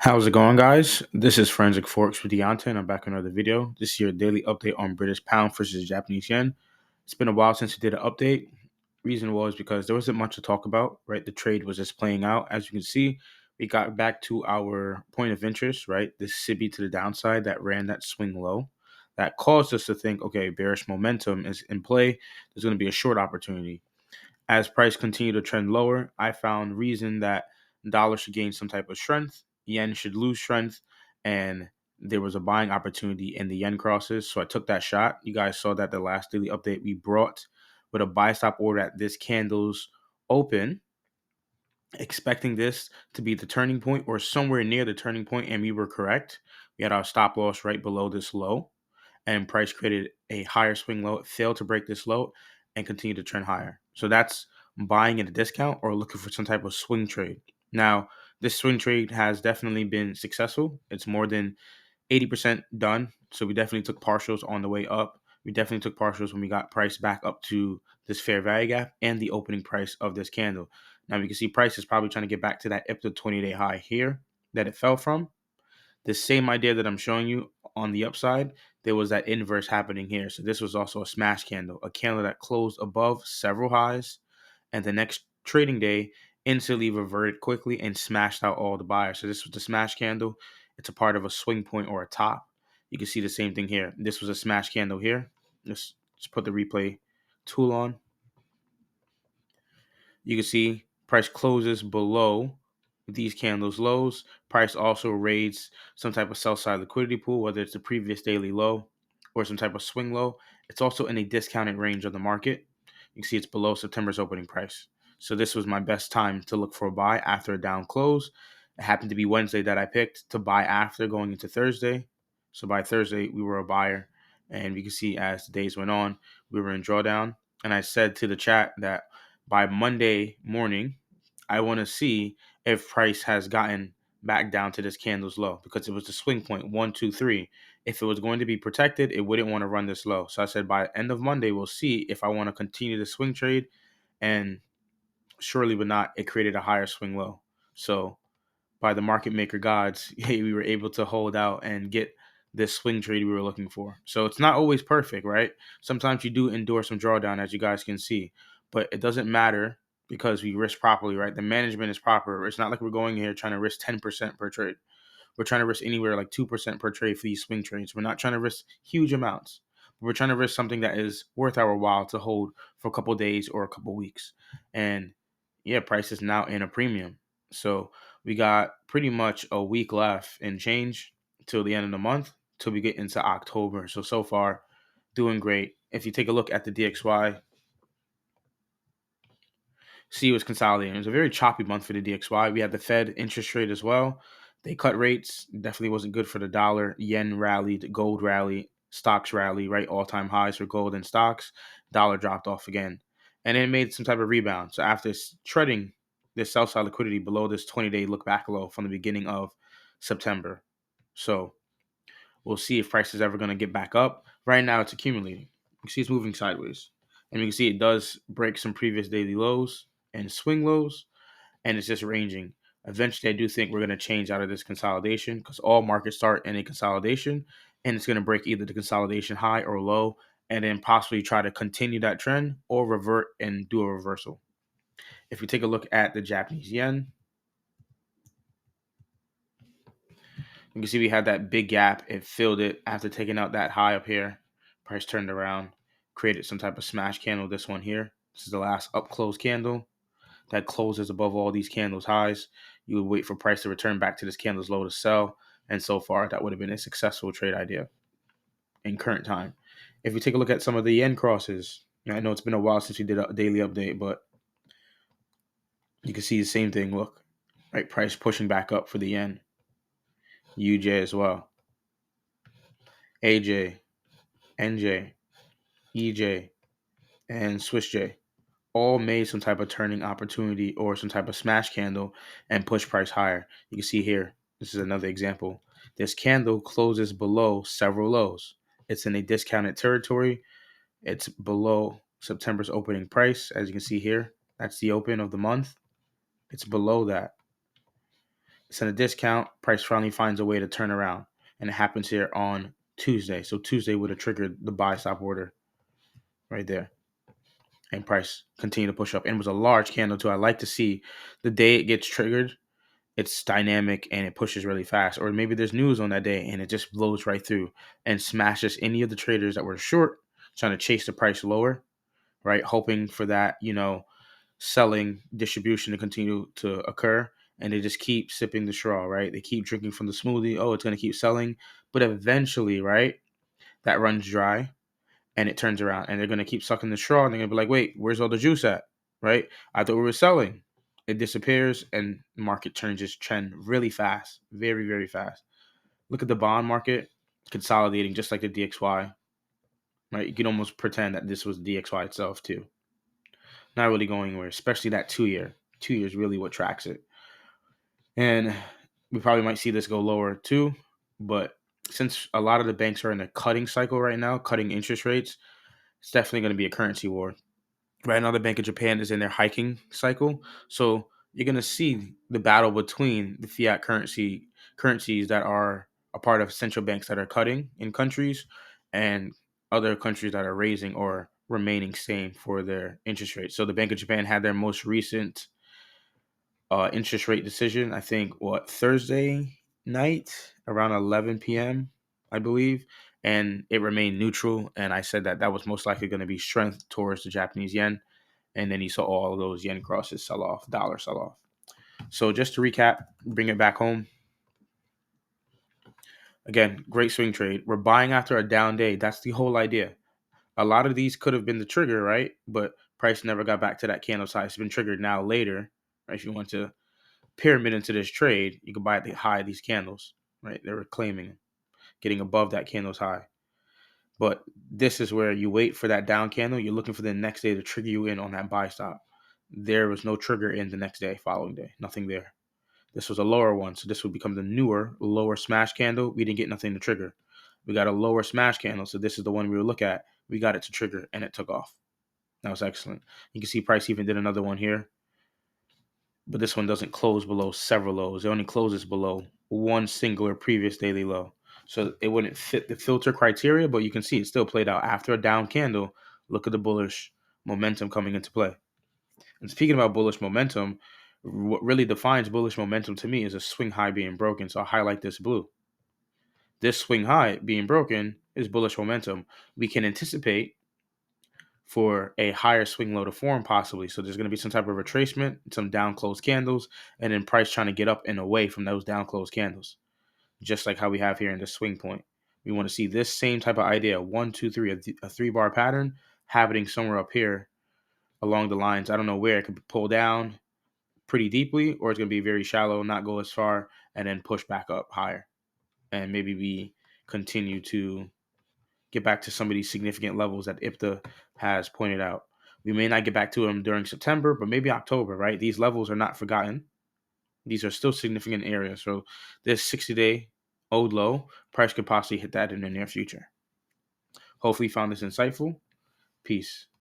How's it going, guys? This is Forensic Forex with Deontay, and I'm back with another video. This is your daily update on British pound versus Japanese yen. It's been a while since we did an update. Reason was because there wasn't much to talk about, right? The trade was just playing out. As you can see, we got back to our point of interest, right? This SIBI to the downside that ran that swing low. That caused us to think, okay, bearish momentum is in play. There's going to be a short opportunity. As price continued to trend lower, I found reason that dollar should gain some type of strength, yen should lose strength, and there was a buying opportunity in the yen crosses. So I took that shot. You guys saw that the last daily update we brought with a buy stop order at this candle's open, expecting this to be the turning point or somewhere near the turning point, and we were correct. We had our stop loss right below this low, and price created a higher swing low. It failed to break this low and continued to trend higher. So that's buying at a discount or looking for some type of swing trade. Now, this swing trade has definitely been successful. It's more than 80% done. So we definitely took partials on the way up. We definitely took partials when we got price back up to this fair value gap and the opening price of this candle. Now we can see price is probably trying to get back to that IPTA 20-day high here that it fell from. The same idea that I'm showing you on the upside, there was that inverse happening here. So this was also a smash candle, a candle that closed above several highs, and the next trading day instantly reverted quickly and smashed out all the buyers. So this was the smash candle. It's a part of a swing point or a top. You can see the same thing here. This was a smash candle here. Let's put the replay tool on. You can see price closes below these candles lows. Price also raids some type of sell side liquidity pool, whether it's the previous daily low or some type of swing low. It's also in a discounted range of the market. You can see it's below September's opening price. So this was my best time to look for a buy after a down close. It happened to be Wednesday that I picked to buy after going into Thursday. So by Thursday, we were a buyer. And we can see as the days went on, we were in drawdown. And I said to the chat that by Monday morning, I want to see if price has gotten back down to this candle's low because it was the swing point 1, 2, 3. If it was going to be protected, it wouldn't want to run this low. So I said by end of Monday, we'll see if I want to continue the swing trade. And surely but not, it created a higher swing low. So by the market maker gods, hey, we were able to hold out and get this swing trade we were looking for. So it's not always perfect, right? Sometimes you do endure some drawdown, as you guys can see, but it doesn't matter because we risk properly, right? The management is proper. It's not like we're going here trying to risk 10% per trade. We're trying to risk anywhere like 2% per trade for these swing trades. We're not trying to risk huge amounts. We're trying to risk something that is worth our while to hold for a couple of days or a couple of weeks. And yeah, price is now in a premium. So we got pretty much a week left and change till the end of the month till we get into October. So far, doing great. If you take a look at the DXY, see it was consolidating. It was a very choppy month for the DXY. We had the Fed interest rate as well. They cut rates. Definitely wasn't good for the dollar. Yen rallied, gold rallied, stocks rally, right? All-time highs for gold and stocks. Dollar dropped off again. And it made some type of rebound. So after treading this sell side liquidity below this 20-day look back low from the beginning of September. So we'll see if price is ever going to get back up. Right now, it's accumulating. You can see it's moving sideways. And you can see it does break some previous daily lows and swing lows, and it's just ranging. Eventually, I do think we're going to change out of this consolidation because all markets start in a consolidation, and it's going to break either the consolidation high or low, and then possibly try to continue that trend or revert and do a reversal. If we take a look at the Japanese yen, you can see we had that big gap. It filled it after taking out that high up here. Price turned around, created some type of smash candle. This one here. This is the last up close candle that closes above all these candles highs. You would wait for price to return back to this candle's low to sell. And so far, that would have been a successful trade idea in current time. If we take a look at some of the yen crosses, I know it's been a while since we did a daily update, but you can see the same thing. Look, right? Price pushing back up for the yen. UJ as well. AJ, NJ, EJ, and Swiss J all made some type of turning opportunity or some type of smash candle and push price higher. You can see here, this is another example. This candle closes below several lows. It's in a discounted territory. It's below September's opening price. As you can see here, that's the open of the month. It's below that. Send a discount. Price finally finds a way to turn around, and it happens here on Tuesday. So Tuesday would have triggered the buy stop order right there, and price continue to push up. And it was a large candle too. I like to see the day it gets triggered. It's dynamic and it pushes really fast. Or maybe there's news on that day and it just blows right through and smashes any of the traders that were short, trying to chase the price lower, right? Hoping for that, selling distribution to continue to occur. And they just keep sipping the straw, right? They keep drinking from the smoothie. Oh, it's going to keep selling. But eventually, right, that runs dry and it turns around and they're going to keep sucking the straw and they're going to be like, wait, where's all the juice at? Right? I thought we were selling. It disappears and the market turns its trend really fast, very, very fast. Look at the bond market consolidating just like the DXY, right? You can almost pretend that this was DXY itself too. Not really going anywhere, especially that 2 year. 2 years really what tracks it. And we probably might see this go lower too, but since a lot of the banks are in a cutting cycle right now, cutting interest rates, it's definitely going to be a currency war. Right now, the Bank of Japan is in their hiking cycle, so you're going to see the battle between the fiat currencies that are a part of central banks that are cutting in countries, and other countries that are raising or remaining same for their interest rates. So the Bank of Japan had their most recent interest rate decision, I think, Thursday night around 11 p.m., I believe, and it remained neutral. And I said that that was most likely going to be strength towards the Japanese yen. And then you saw all of those yen crosses sell off, dollar sell off. So just to recap, bring it back home. Again, great swing trade. We're buying after a down day. That's the whole idea. A lot of these could have been the trigger, right? But price never got back to that candle size. It's been triggered now later, right? If you want to pyramid into this trade, you can buy at the high of these candles, right? They were claiming getting above that candle's high. But this is where you wait for that down candle. You're looking for the next day to trigger you in on that buy stop. There was no trigger in the next day, following day, nothing there. This was a lower one, so this would become the newer, lower smash candle. We didn't get nothing to trigger. We got a lower smash candle, so this is the one we would look at. We got it to trigger, and it took off. That was excellent. You can see price even did another one here, but this one doesn't close below several lows. It only closes below one singular previous daily low. So it wouldn't fit the filter criteria, but you can see it still played out after a down candle. Look at the bullish momentum coming into play. And speaking about bullish momentum, what really defines bullish momentum to me is a swing high being broken. So I'll highlight this blue. This swing high being broken is bullish momentum. We can anticipate for a higher swing low to form possibly. So there's going to be some type of retracement, some down closed candles, and then price trying to get up and away from those down closed candles, just like how we have here in the swing point. We want to see this same type of idea, 1, 2, 3, a 3-bar pattern happening somewhere up here along the lines. I don't know where it could pull down pretty deeply, or it's going to be very shallow, not go as far, and then push back up higher. And maybe we continue to get back to some of these significant levels that IPTA has pointed out. We may not get back to them during September, but maybe October, right? These levels are not forgotten. These are still significant areas. So this 60-day old low, price could possibly hit that in the near future. Hopefully you found this insightful. Peace.